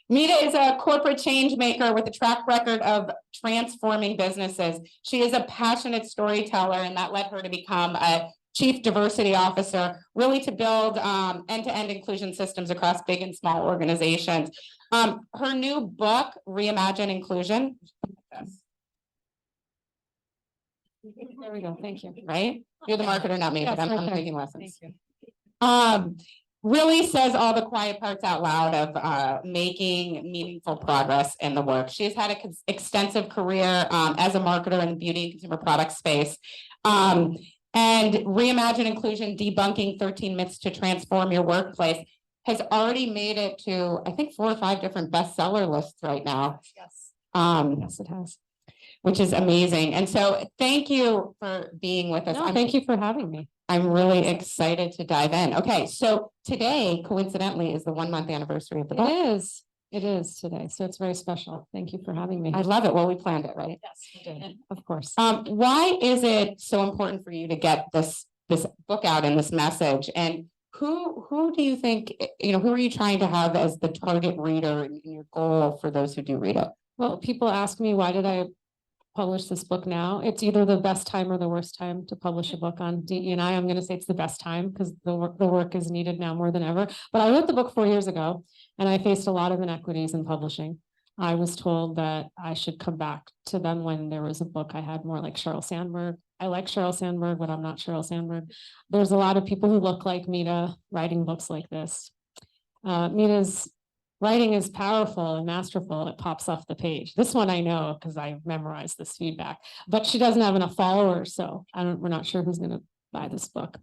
Mita is a corporate change maker with a track record of transforming businesses. She is a passionate storyteller, and that led her to become a chief diversity officer, really to build end-to-end inclusion systems across big and small organizations. Her new book, Reimagine Inclusion. There we go. Thank you. Right? You're the marketer, not me, yes, but I'm taking lessons. Thank you. Really says all the quiet parts out loud of making meaningful progress in the work. She has had an extensive career as a marketer in the beauty and consumer product space. And Reimagine Inclusion, Debunking 13 Myths to Transform Your Workplace has already made it to, I think, 4 or 5 different bestseller lists right now. Yes. Yes, it has. Which is amazing. And so thank you for being with us. No, thank you for having me. I'm really excited to dive in. Okay, so today, coincidentally, is the 1-month anniversary of the book. It is today. So it's very special. Thank you for having me. I love it. Well, we planned it, right? Yes, we did. Of course. Why is it so important for you to get this book out and this message? And who do you think, who are you trying to have as the target reader and your goal for those who do read it? Well, people ask me, why did I publish this book now? It's either the best time or the worst time to publish a book on DE&I. I'm going to say it's the best time because the work is needed now more than ever. But I wrote the book 4 years ago, and I faced a lot of inequities in publishing. I was told that I should come back to them when there was a book I had more like Sheryl Sandberg. I like Sheryl Sandberg, but I'm not Sheryl Sandberg. There's a lot of people who look like Mita writing books like this. Mita's writing is powerful and masterful. It pops off the page. This one I know because I memorized this feedback, but she doesn't have enough followers, so we're not sure who's going to buy this book.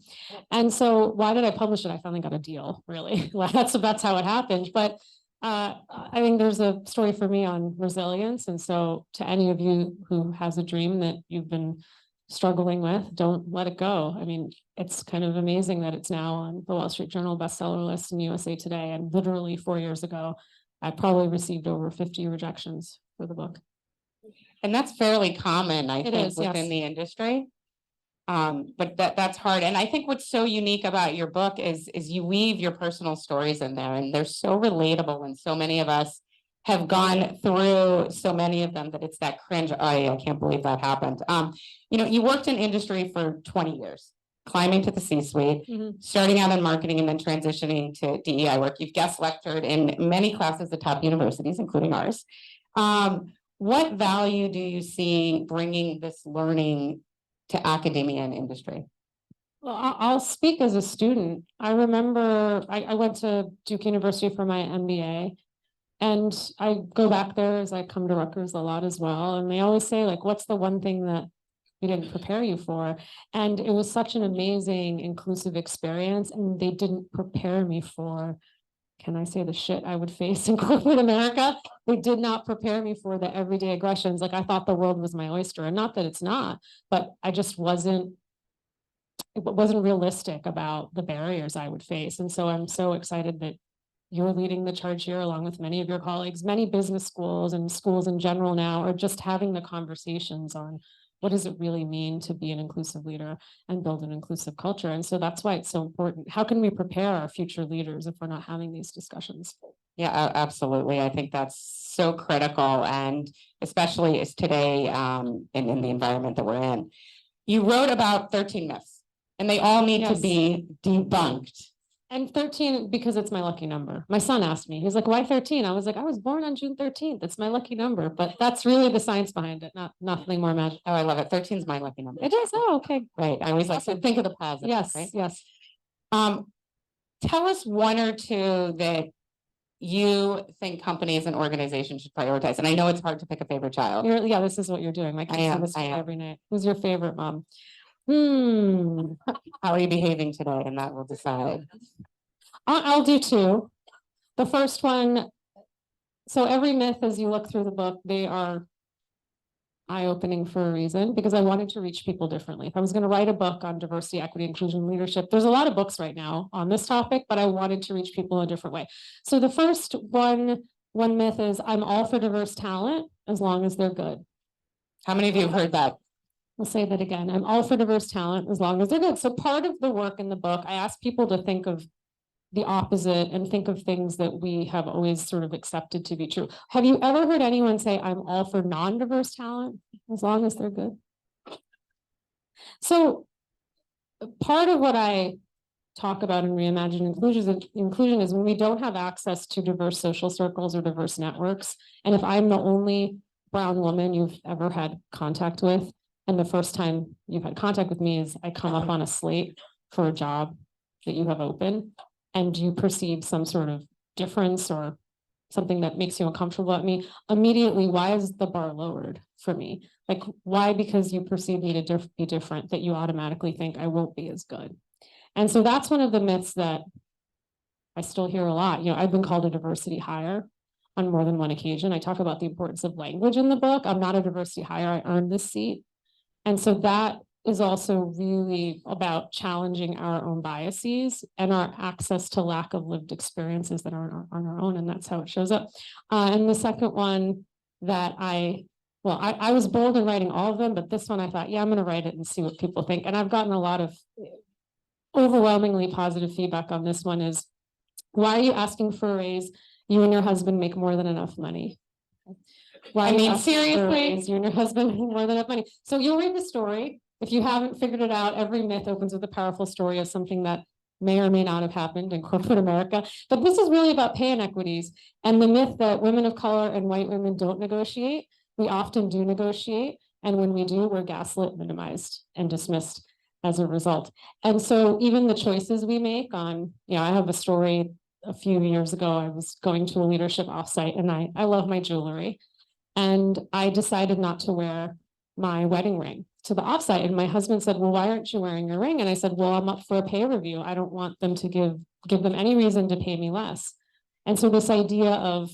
And so why did I publish it? I finally got a deal, really. That's how it happened. But I think there's a story for me on resilience. And so to any of you who has a dream that you've been struggling with, don't let it go. I mean, it's kind of amazing that it's now on the Wall Street Journal bestseller list in USA Today. And literally 4 years ago, I probably received over 50 rejections for the book. And that's fairly common, I think, within the industry. But that's hard. And I think what's so unique about your book is you weave your personal stories in there, and they're so relatable. And so many of us have gone through so many of them that it's that cringe. I can't believe that happened. You worked in industry for 20 years, climbing to the C-suite, starting out in marketing and then transitioning to DEI work. You've guest lectured in many classes at top universities, including ours. What value do you see bringing this learning to academia and industry? Well, I'll speak as a student. I remember I went to Duke University for my MBA. And I go back there as I come to Rutgers a lot as well. And they always say, like, what's the one thing that we didn't prepare you for? And it was such an amazing, inclusive experience. And they didn't prepare me for, can I say the shit I would face in corporate America? They did not prepare me for the everyday aggressions. Like, I thought the world was my oyster, and not that it's not, but I just wasn't realistic about the barriers I would face. And so I'm so excited that you're leading the charge here along with many of your colleagues. Many business schools and schools in general now are just having the conversations on what does it really mean to be an inclusive leader and build an inclusive culture. And so that's why it's so important. How can we prepare our future leaders if we're not having these discussions? Yeah, absolutely. I think that's so critical, and especially as today in the environment that we're in. You wrote about 13 myths, and they all need to be debunked. And 13, because it's my lucky number. My son asked me, he's like, why 13? I was like, I was born on June 13th. It's my lucky number, but that's really the science behind it, nothing more magic. Oh, I love it. 13 is my lucky number. It is? Oh, okay. Right. I always like to think of the positive. Yes, right? yes. Tell us one or two that you think companies and organizations should prioritize. And I know it's hard to pick a favorite child. Yeah, this is what you're doing. My kids do this every night. Who's your favorite mom? How are you behaving today? And that will decide. I'll do two. The first one, so every myth, as you look through the book, they are eye-opening for a reason, because I wanted to reach people differently. If I was going to write a book on diversity, equity, inclusion, leadership, there's a lot of books right now on this topic, but I wanted to reach people in a different way. So the first one myth is, I'm all for diverse talent as long as they're good. How many of you have heard that? I'll say that again. I'm all for diverse talent as long as they're good. So part of the work in the book, I asked people to think of the opposite and think of things that we have always sort of accepted to be true. Have you ever heard anyone say, I'm all for non-diverse talent, as long as they're good? So part of what I talk about in Reimagine Inclusion is when we don't have access to diverse social circles or diverse networks, and if I'm the only brown woman you've ever had contact with, and the first time you've had contact with me is I come up on a slate for a job that you have open, and you perceive some sort of difference or something that makes you uncomfortable at me, immediately, why is the bar lowered for me? Like, why, because you perceive me to be different, that you automatically think I won't be as good? And so that's one of the myths that I still hear a lot. You know, I've been called a diversity hire on more than one occasion. I talk about the importance of language in the book. I'm not a diversity hire, I earned this seat. And so that is also really about challenging our own biases and our access to lack of lived experiences that aren't on our own, and that's how it shows up. And the second one that I was bold in writing all of them, but this one I thought, yeah, I'm going to write it and see what people think. And I've gotten a lot of overwhelmingly positive feedback on this one is, why are you asking for a raise? You and your husband make more than enough money. Why I mean, seriously, you and your husband make more than enough money. So you'll read the story. If you haven't figured it out, every myth opens with a powerful story of something that may or may not have happened in corporate America. But this is really about pay inequities and the myth that women of color and white women don't negotiate. We often do negotiate. And when we do, we're gaslit, minimized, and dismissed as a result. And so even the choices we make on, you know, I have a story a few years ago, I was going to a leadership offsite and I love my jewelry. And I decided not to wear my wedding ring to the offsite. And my husband said, well, why aren't you wearing your ring? And I said, well, I'm up for a pay review. I don't want them to give them any reason to pay me less. And so this idea of,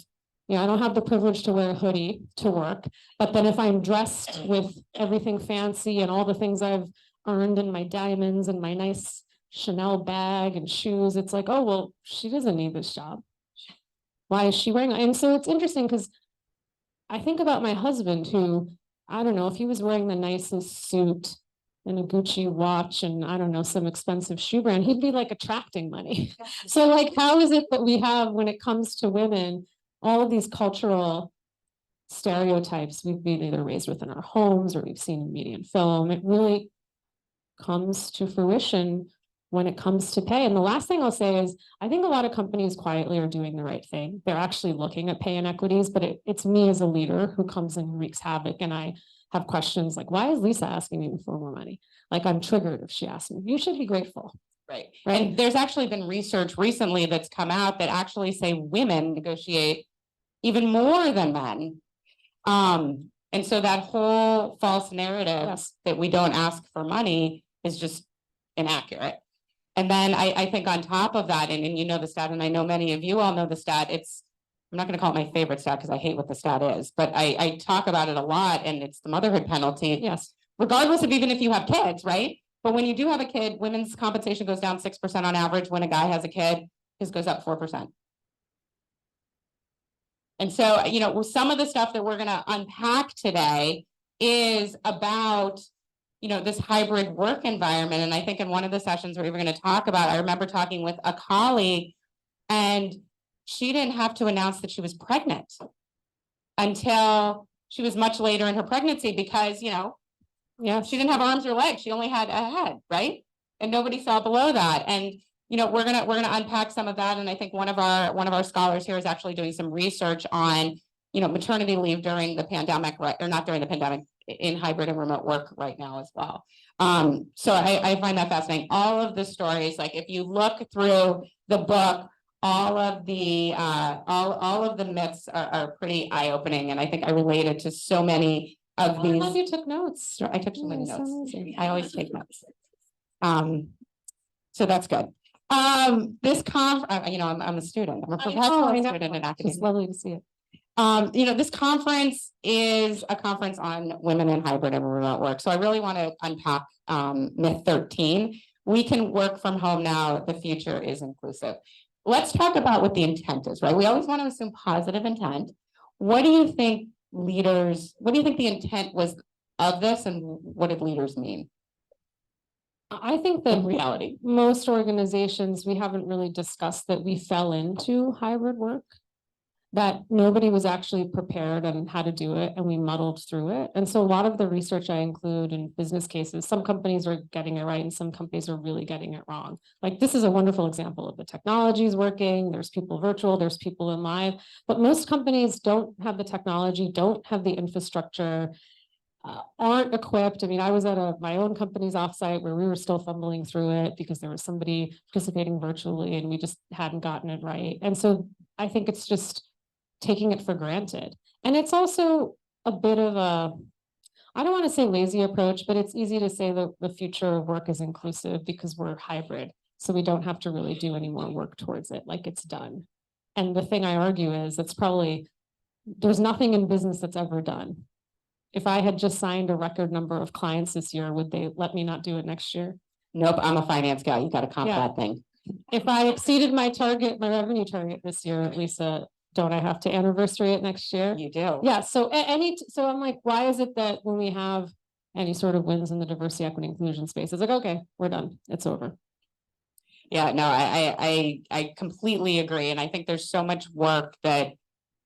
you know, I don't have the privilege to wear a hoodie to work, but then if I'm dressed with everything fancy and all the things I've earned and my diamonds and my nice Chanel bag and shoes, it's like, oh, well, she doesn't need this job. Why is she wearing it? And so it's interesting because I think about my husband who, I don't know, if he was wearing the nicest suit and a Gucci watch and I don't know, some expensive shoe brand, he'd be like attracting money. So like, how is it that we have, when it comes to women, all of these cultural stereotypes we've been either raised with in our homes or we've seen in media and film, it really comes to fruition when it comes to pay. And the last thing I'll say is, I think a lot of companies quietly are doing the right thing. They're actually looking at pay inequities, but it's me as a leader who comes in and wreaks havoc. And I have questions like, why is Lisa asking me for more money? Like, I'm triggered if she asks me. You should be grateful. Right. And there's actually been research recently that's come out that actually say women negotiate even more than men. And so that whole false narrative that we don't ask for money is just inaccurate. And then I think on top of that, and you know the stat, and I know many of you all know the stat, I'm not going to call it my favorite stat because I hate what the stat is, but I talk about it a lot, and it's the motherhood penalty. Yes. Regardless of even if you have kids, right? But when you do have a kid, women's compensation goes down 6% on average. When a guy has a kid, his goes up 4%. And so, you know, some of the stuff that we're going to unpack today is about, you know, this hybrid work environment. And I think in one of the sessions we were going to talk about, I remember talking with a colleague, and she didn't have to announce that she was pregnant until she was much later in her pregnancy because, you know, she didn't have arms or legs. She only had a head, right? And nobody saw below that. And, you know, we're gonna unpack some of that. And I think one of our scholars here is actually doing some research on, you know, maternity leave during the pandemic, right? Or not during the pandemic, in hybrid and remote work right now as well. So I find that fascinating. All of the stories, like if you look through the book, all of the myths are pretty eye-opening, and I think I related to so many of these. You took notes. I took so many notes. I always take notes. So that's good. This you know, I'm a student. I'm a professional student in academia. It's lovely to see it. You know, this conference is a conference on women in hybrid and remote work. So I really want to unpack myth 13. We can work from home now. The future is inclusive. Let's talk about what the intent is, right? We always want to assume positive intent. What do you think the intent was of this, and what did leaders mean? I think in that reality? most organizations, we haven't really discussed that we fell into hybrid work, that nobody was actually prepared on how to do it, and we muddled through it. And so a lot of the research I include in business cases, some companies are getting it right and some companies are really getting it wrong. Like, this is a wonderful example of the technology is working. There's people virtual, there's people in live, but most companies don't have the technology, don't have the infrastructure, aren't equipped. I mean, I was at my own company's offsite where we were still fumbling through it because there was somebody participating virtually and we just hadn't gotten it right. And so I think it's just taking it for granted. And it's also a bit of a, I don't want to say lazy approach, but it's easy to say that the future of work is inclusive because we're hybrid. So we don't have to really do any more work towards it, like it's done. And the thing I argue is there's nothing in business that's ever done. If I had just signed a record number of clients this year, would they let me not do it next year? Nope, I'm a finance guy. You got to comp that thing. If I exceeded my revenue target this year, Lisa, don't I have to anniversary it next year? You do. Yeah. So I'm like, why is it that when we have any sort of wins in the diversity, equity, inclusion space, it's like, okay, we're done. It's over. Yeah, no, I completely agree. And I think there's so much work that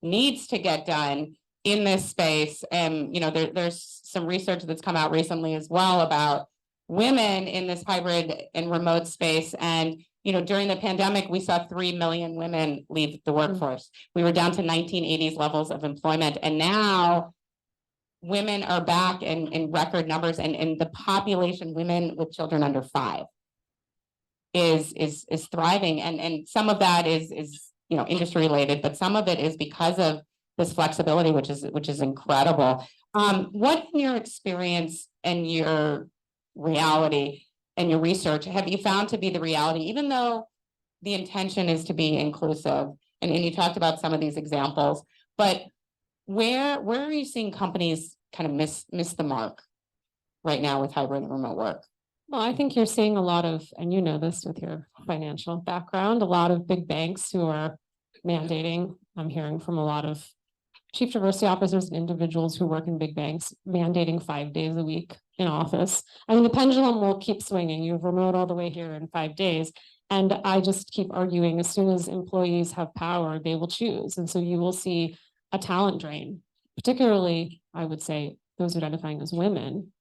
needs to get done in this space. And, there's some research that's come out recently as well about women in this hybrid and remote space. And, during the pandemic, we saw 3 million women leave the workforce. We were down to 1980s levels of employment. And now women are back in record numbers, and the population, women with children under 5, is thriving. And some of that is industry related, but some of it is because of this flexibility, which is incredible. What in your experience and your reality and your research have you found to be the reality, even though the intention is to be inclusive? And you talked about some of these examples, but where are you seeing companies kind of miss the mark right now with hybrid and remote work? Well, I think you're seeing a lot of, and you know this with your financial background, a lot of big banks who are mandating. I'm hearing from a lot of chief diversity officers and individuals who work in big banks mandating 5 days a week in office. I mean, the pendulum will keep swinging. You have remote all the way here in 5 days. And I just keep arguing, as soon as employees have power, they will choose. And so you will see a talent drain, particularly, I would say, those identifying as women.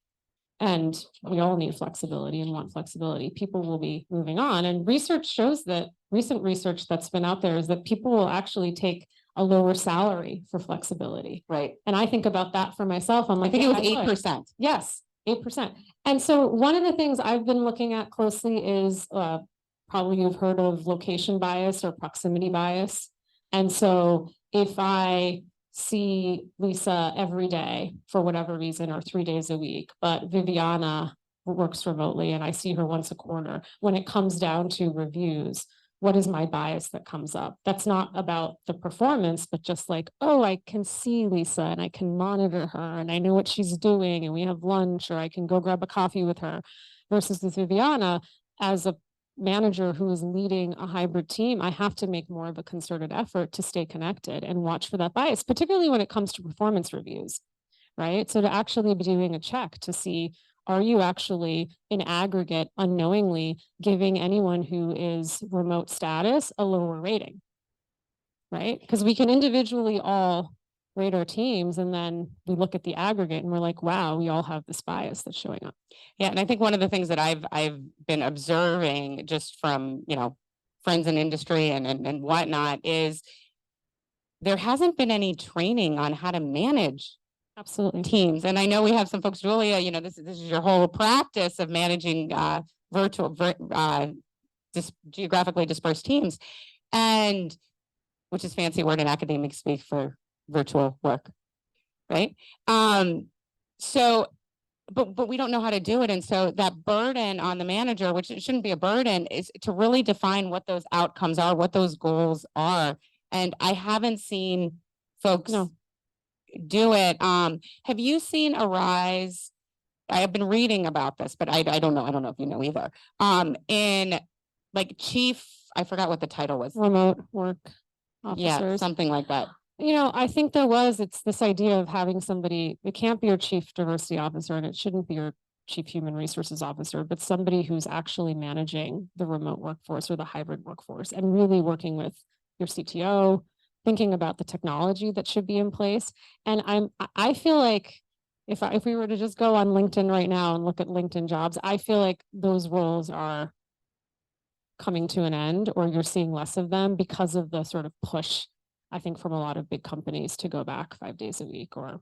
And we all need flexibility and want flexibility. People will be moving on. And research shows that, recent research that's been out there, is that people will actually take a lower salary for flexibility. Right. And I think about that for myself. I'm like, I think it was 8%. Yes, 8%. And so one of the things I've been looking at closely is probably you've heard of location bias or proximity bias. And so if I see Lisa every day for whatever reason, or 3 days a week, but Viviana works remotely and I see her once a quarter, when it comes down to reviews, what is my bias that comes up? That's not about the performance, but just like, oh, I can see Lisa and I can monitor her and I know what she's doing and we have lunch, or I can go grab a coffee with her. Versus with Viviana, as a manager who is leading a hybrid team, I have to make more of a concerted effort to stay connected and watch for that bias, particularly when it comes to performance reviews, right? So to actually be doing a check to see, are you actually in aggregate unknowingly giving anyone who is remote status a lower rating, right? Because we can individually all rate our teams and then we look at the aggregate and we're like, wow, we all have this bias that's showing up. Yeah, and I think one of the things that I've been observing just from friends in industry and whatnot is there hasn't been any training on how to manage absolutely teams. And I know we have some folks, Julia, this is your whole practice of managing geographically dispersed teams, and which is fancy word in academic speak for virtual work, right? So, but we don't know how to do it. And so that burden on the manager, which it shouldn't be a burden, is to really define what those outcomes are, what those goals are. And I haven't seen folks do it. Have you seen a rise? I have been reading about this, but I don't know. I don't know if you know either. In like chief, I forgot what the title was. Remote work officers. Yeah, something like that. I think it's this idea of having somebody, it can't be your chief diversity officer and it shouldn't be your chief human resources officer, but somebody who's actually managing the remote workforce or the hybrid workforce and really working with your CTO, thinking about the technology that should be in place. And I feel like if we were to just go on LinkedIn right now and look at LinkedIn jobs, I feel like those roles are coming to an end, or you're seeing less of them because of the sort of push, I think, from a lot of big companies to go back 5 days a week or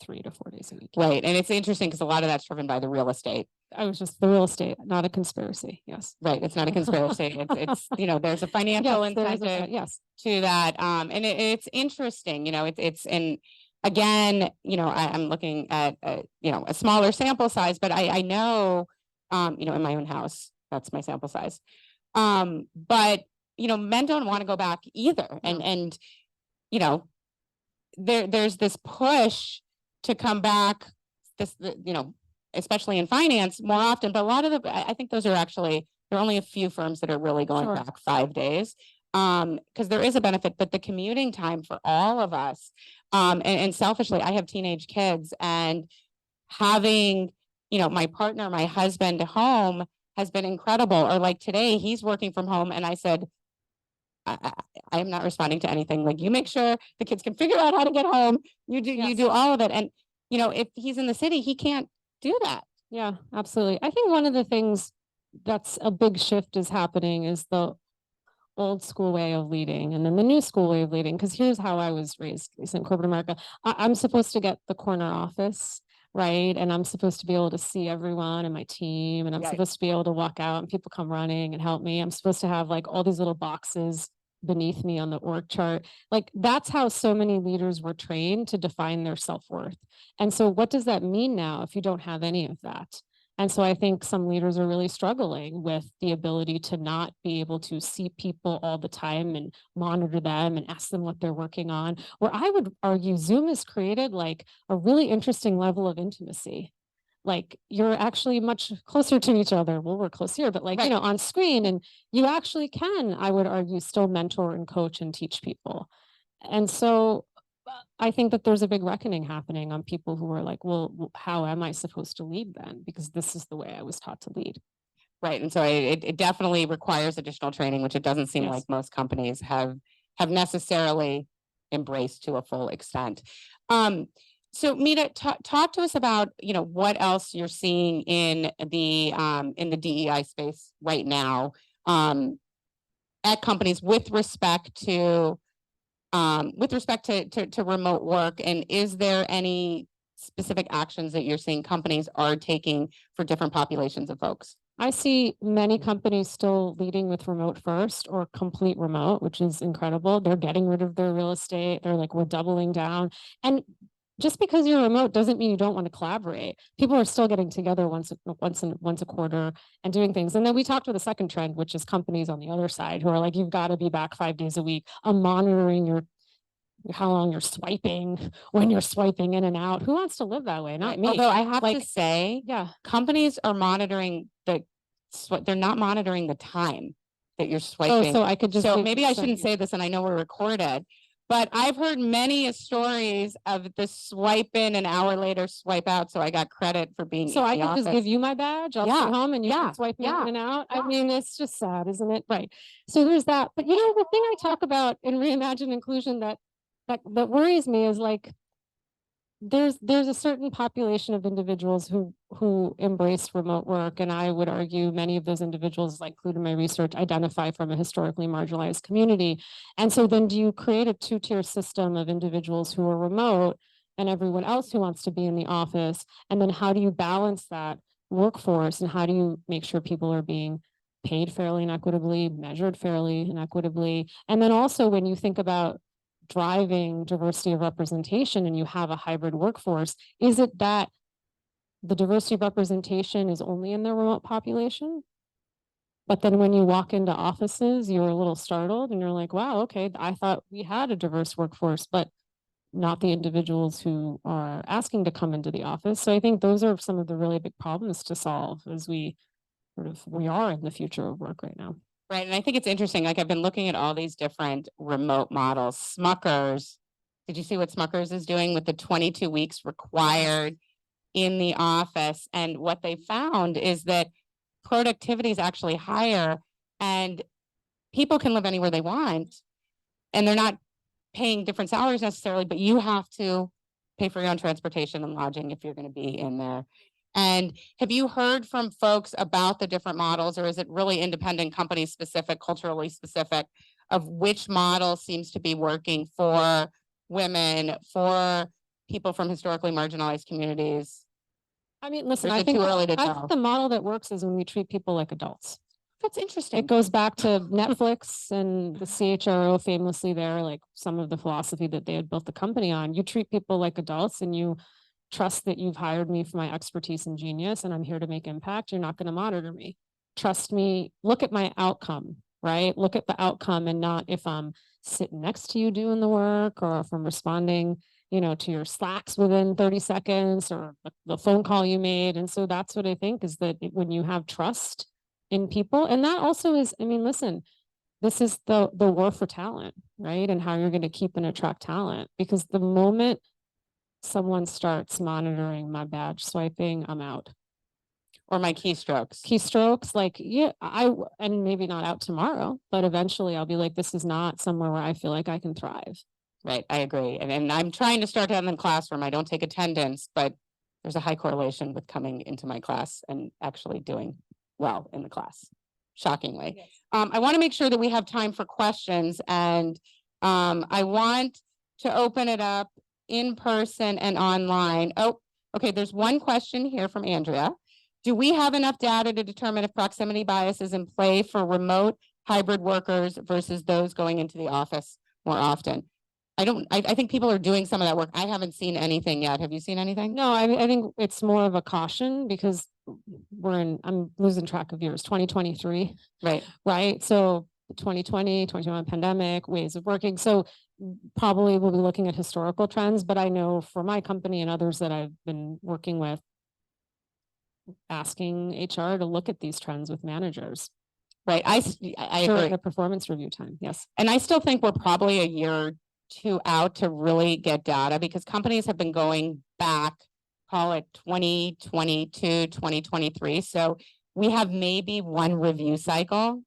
3 to 4 days a week. Right. And it's interesting because a lot of that's driven by the real estate. I was just the real estate, not a conspiracy. Yes. Right. It's not a conspiracy. it's there's a financial incentive to that. And it's interesting, and again, I'm looking at, a smaller sample size, but I know, in my own house, that's my sample size. But, men don't want to go back either. And there's this push to come back, especially in finance more often, but a lot of I think those are actually, there are only a few firms that are really going back 5 days. Because there is a benefit, but the commuting time for all of us, and selfishly, I have teenage kids, and having, my partner, my husband home has been incredible. Or like today, he's working from home, and I said, I am not responding to anything. Like, you make sure the kids can figure out how to get home. You do all of it. And, if he's in the city, he can't do that. Yeah, absolutely. I think one of the things that's a big shift is happening is the old school way of leading and then the new school way of leading. Because here's how I was raised in corporate America. I'm supposed to get the corner office, right? And I'm supposed to be able to see everyone in my team, and I'm supposed to be able to walk out and people come running and help me. I'm supposed to have like all these little boxes beneath me on the org chart. Like, that's how so many leaders were trained to define their self-worth. And so what does that mean now if you don't have any of that? And so I think some leaders are really struggling with the ability to not be able to see people all the time and monitor them and ask them what they're working on. Where I would argue Zoom has created like a really interesting level of intimacy. Like, you're actually much closer to each other. Well, we're close here, but like, on screen, and you actually can, I would argue, still mentor and coach and teach people. And so I think that there's a big reckoning happening on people who are like, well, how am I supposed to lead then? Because this is the way I was taught to lead. Right. And so it definitely requires additional training, which it doesn't seem like most companies have necessarily embraced to a full extent. So Mita, talk to us about, what else you're seeing in the DEI space right now, at companies with respect to remote work. And is there any specific actions that you're seeing companies are taking for different populations of folks? I see many companies still leading with remote first or complete remote, which is incredible. They're getting rid of their real estate. They're like, we're doubling down. And just because you're remote doesn't mean you don't want to collaborate. People are still getting together once a quarter and doing things. And then we talked with the second trend, which is companies on the other side who are like, you've got to be back 5 days a week. I'm monitoring how long you're swiping, when you're swiping in and out. Who wants to live that way? Not me. Although I have to say, companies are monitoring they're not monitoring the time that you're swiping. Oh, so I could just. So maybe I shouldn't say this, and I know we're recorded, but I've heard many stories of the swipe in, an hour later swipe out. So I got credit for being. So I can just give you my badge. I'll sit home and you can swipe me in and out. I mean, it's just sad, isn't it? Right. So there's that. But the thing I talk about in Reimagine Inclusion that worries me is like, there's a certain population of individuals who embrace remote work, and I would argue many of those individuals, like included in my research, identify from a historically marginalized community. And so then do you create a two-tier system of individuals who are remote and everyone else who wants to be in the office? And then how do you balance that workforce, and how do you make sure people are being paid fairly and equitably, measured fairly and equitably? And then also, when you think about driving diversity of representation and you have a hybrid workforce, is it that the diversity of representation is only in the remote population? But then when you walk into offices, you're a little startled and you're like, wow, okay, I thought we had a diverse workforce, but not the individuals who are asking to come into the office. So I think those are some of the really big problems to solve as we are in the future of work right now. Right. And I think it's interesting. Like, I've been looking at all these different remote models. Smuckers. Did you see what Smuckers is doing with the 22 weeks required in the office. And what they found is that productivity is actually higher and people can live anywhere they want. And they're not paying different salaries necessarily, but you have to pay for your own transportation and lodging if you're going to be in there. And have you heard from folks about the different models, or is it really independent, company specific, culturally specific, of which model seems to be working for women, for people from historically marginalized communities? I mean, listen, Or is I it think too early to I tell? think the model that works is when we treat people like adults. That's interesting. It goes back to Netflix and the CHRO famously there, like some of the philosophy that they had built the company on. You treat people like adults and you trust that you've hired me for my expertise and genius and I'm here to make impact. You're not going to monitor me. Trust me. Look at my outcome, right? Look at the outcome and not if I'm sitting next to you doing the work or if I'm responding, to your Slacks within 30 seconds or the phone call you made. And so that's what I think is that when you have trust in people, and that also is, I mean, listen, this is the war for talent, right? And how you're going to keep and attract talent, because the moment someone starts monitoring my badge swiping, I'm out. Or my keystrokes. Keystrokes, like, yeah, and maybe not out tomorrow, but eventually I'll be like, this is not somewhere where I feel like I can thrive. Right, I agree. And I'm trying to start out in the classroom. I don't take attendance, but there's a high correlation with coming into my class and actually doing well in the class, shockingly. Yes. I want to make sure that we have time for questions, and I want to open it up in person and online. Oh, okay, there's one question here from Andrea. Do we have enough data to determine if proximity bias is in play for remote hybrid workers versus those going into the office more often? I think people are doing some of that work. I haven't seen anything yet. Have you seen anything? No, I think it's more of a caution because I'm losing track of years, 2023. Right. So 2020, 2021 pandemic, ways of working. So probably we'll be looking at historical trends, but I know for my company and others that I've been working with, asking HR to look at these trends with managers. Right. I agree. The performance review time. Yes. And I still think we're probably a year or two out to really get data, because companies have been going back, call it 2022, 2023. So we have maybe one review cycle.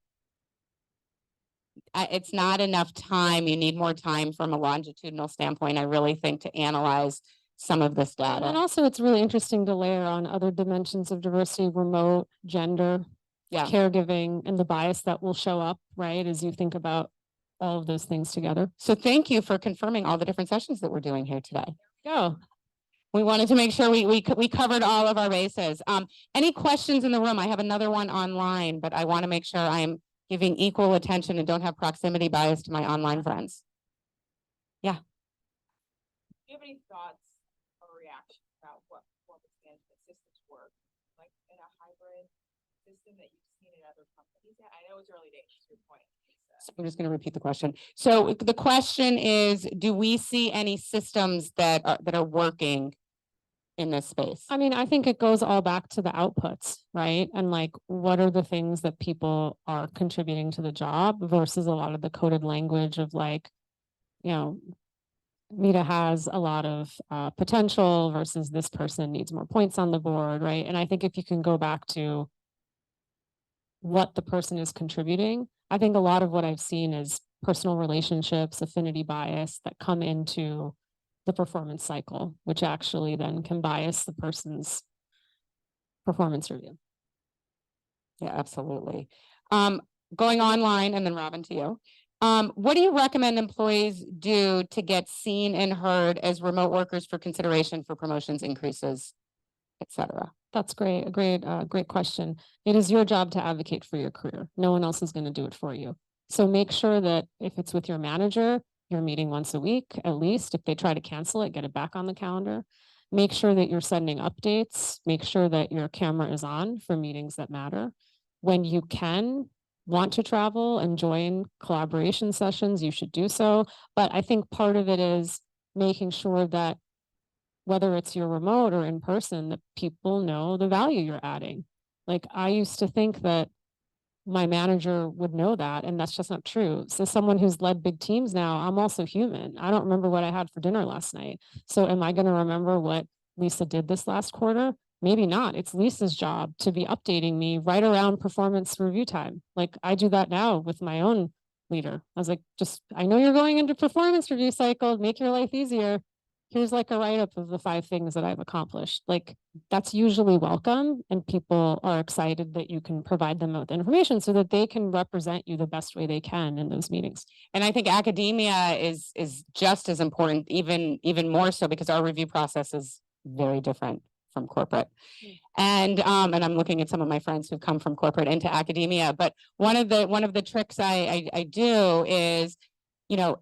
It's not enough time. You need more time from a longitudinal standpoint, I really think, to analyze some of this data. And also it's really interesting to layer on other dimensions of diversity, remote, gender, caregiving, and the bias that will show up, right, as you think about all of those things together. So thank you for confirming all the different sessions that we're doing here today. Go. We wanted to make sure we covered all of our bases. Any questions in the room? I have another one online, but I want to make sure I'm giving equal attention and don't have proximity bias to my online friends. Yeah. Do you have any thoughts or reactions about what performance management systems work, like in a hybrid system that you've seen in other companies? I know it's early days, to your point. So I'm just going to repeat the question. So the question is, do we see any systems that are working in this space? I mean, I think it goes all back to the outputs, right? And like, what are the things that people are contributing to the job versus a lot of the coded language of like, Mita has a lot of potential versus this person needs more points on the board, right? And I think if you can go back to what the person is contributing, I think a lot of what I've seen is personal relationships, affinity bias that come into the performance cycle, which actually then can bias the person's performance review. Yeah, absolutely. Going online, and then Robin, to you. What do you recommend employees do to get seen and heard as remote workers for consideration for promotions, increases, etc.? That's great. Great question. It is your job to advocate for your career. No one else is going to do it for you. So make sure that if it's with your manager, you're meeting once a week, at least. If they try to cancel it, get it back on the calendar. Make sure that you're sending updates. Make sure that your camera is on for meetings that matter. When you want to travel and join collaboration sessions, you should do so. But I think part of it is making sure that whether it's your remote or in person, that people know the value you're adding. Like, I used to think that my manager would know that, and that's just not true. So someone who's led big teams now, I'm also human. I don't remember what I had for dinner last night. So am I going to remember what Lisa did this last quarter. Maybe not. It's Lisa's job to be updating me right around performance review time. Like I do that now with my own leader. I was like, I know you're going into performance review cycle, make your life easier. Here's like a write-up of the 5 things that I've accomplished. Like that's usually welcome, and people are excited that you can provide them with information so that they can represent you the best way they can in those meetings. And I think academia is just as important, even more so, because our review process is very different from corporate. And I'm looking at some of my friends who've come from corporate into academia. But one of the tricks I do is, you know,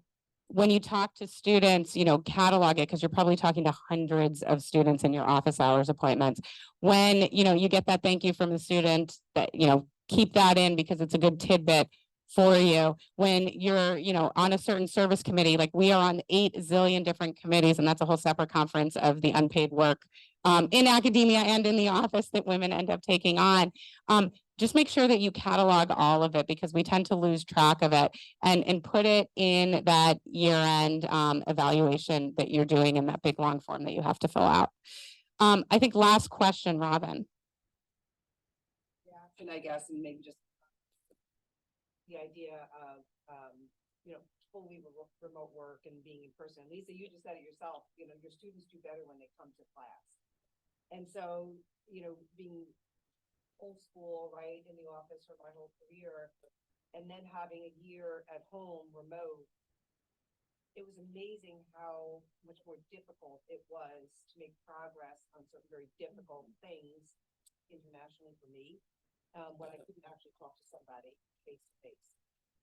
when you talk to students, you know, catalog it, because you're probably talking to hundreds of students in your office hours appointments. When, you know, you get that thank you from the student, that, you know, keep that in because it's a good tidbit for you. When you're, you know, on a certain service committee, like we are on 8 zillion different committees, and that's a whole separate conference of the unpaid work in academia and in the office that women end up taking on. Just make sure that you catalog all of it, because we tend to lose track of it, and put it in that year-end evaluation that you're doing in that big long form that you have to fill out. I think last question, Robin. Yeah, and I guess, and maybe just the idea of, you know, fully remote work and being in person. Lisa, you just said it yourself, you know, your students do better when they come to class. And so, you know, being old school, right, in the office for my whole career, and then having a year at home remote, it was amazing how much more difficult it was to make progress on certain very difficult things internationally for me, when I couldn't actually talk to somebody face to face.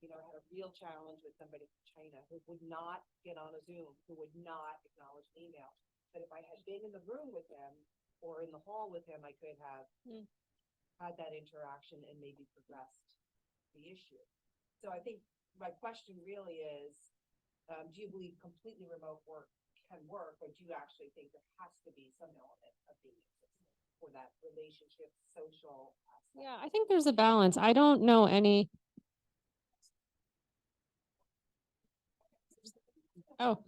You know, I had a real challenge with somebody from China who would not get on a Zoom, who would not acknowledge an email. But if I had been in the room with him or in the hall with him, I could have had that interaction and maybe progressed the issue. So I think my question really is, do you believe completely remote work can work, or do you actually think there has to be some element of being for that relationship, social aspect? Yeah, I think there's a balance. I don't know any. Oh,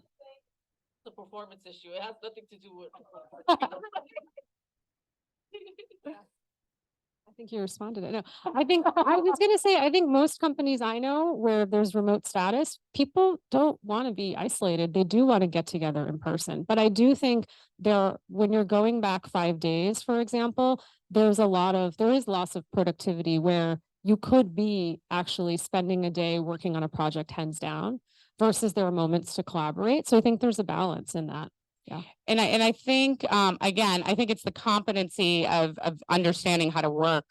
The performance issue. It has nothing to do with. I think you responded. No, I think I was going to say, I think most companies I know where there's remote status, people don't want to be isolated. They do want to get together in person. But I do think when you're going back 5 days, for example, there is loss of productivity where you could be actually spending a day working on a project hands down versus there are moments to collaborate. So I think there's a balance in that. Yeah. And I think, again, I think it's the competency of understanding how to work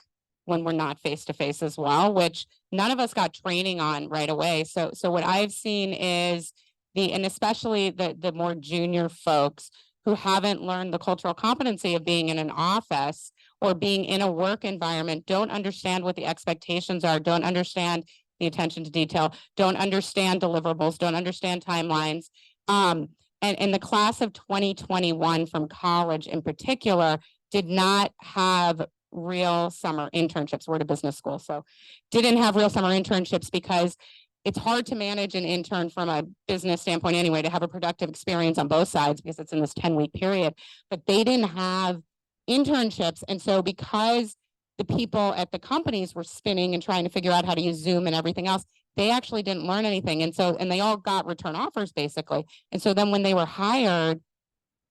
when we're not face to face as well, which none of us got training on right away. So what I've seen is and especially the more junior folks who haven't learned the cultural competency of being in an office or being in a work environment, don't understand what the expectations are, don't understand the attention to detail, don't understand deliverables, don't understand timelines. And the class of 2021 from college in particular did not have real summer internships. We're at a business school, so didn't have real summer internships because it's hard to manage an intern from a business standpoint anyway, to have a productive experience on both sides because it's in this 10-week period. But they didn't have internships. And so because the people at the companies were spinning and trying to figure out how to use Zoom and everything else, they actually didn't learn anything. And they all got return offers basically. And so then when they were hired,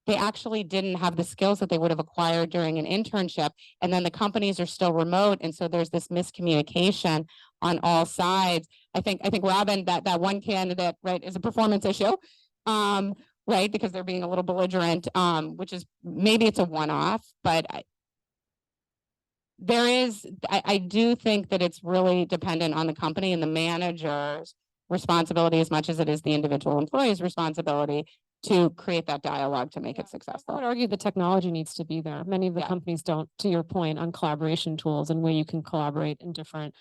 they actually didn't have the skills that they would have acquired during an internship. And then the companies are still remote. And so there's this miscommunication on all sides. I think Robin, that one candidate, right, is a performance issue, right, because they're being a little belligerent, which is maybe it's a one-off, but I do think that it's really dependent on the company and the manager's responsibility as much as it is the individual employee's responsibility to create that dialogue to make it I successful. would argue the technology needs to be there. Many of the companies don't, to your point, on collaboration tools and where you can collaborate in different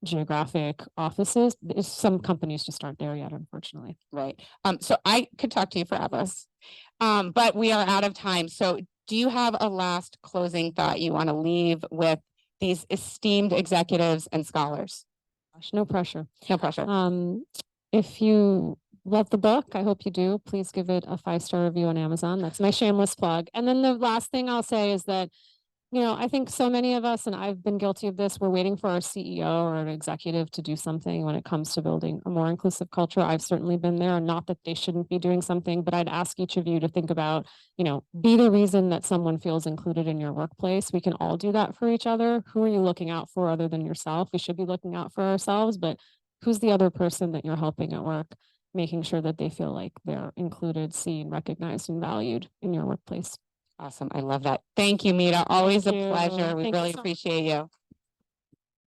geographic offices. Some companies just aren't there yet, unfortunately. Right. So I could talk to you forever, but we are out of time. So do you have a last closing thought you want to leave with these esteemed executives and scholars? Gosh, no pressure. No pressure. If you love the book. I hope you do. Please give it a 5-star review on Amazon. That's my shameless plug. And then the last thing I'll say is that, you know, I think so many of us, and I've been guilty of this, we're waiting for our CEO or an executive to do something when it comes to building a more inclusive culture. I've certainly been there, and not that they shouldn't be doing something, but I'd ask each of you to think about, you know, be the reason that someone feels included in your workplace. We can all do that for each other. Who are you looking out for other than yourself? We should be looking out for ourselves, but who's the other person that you're helping at work, making sure that they feel like they're included, seen, recognized, and valued in your workplace. Awesome. I love that. Thank you, Mita. Always a you. pleasure. We Thank you really so much. appreciate you.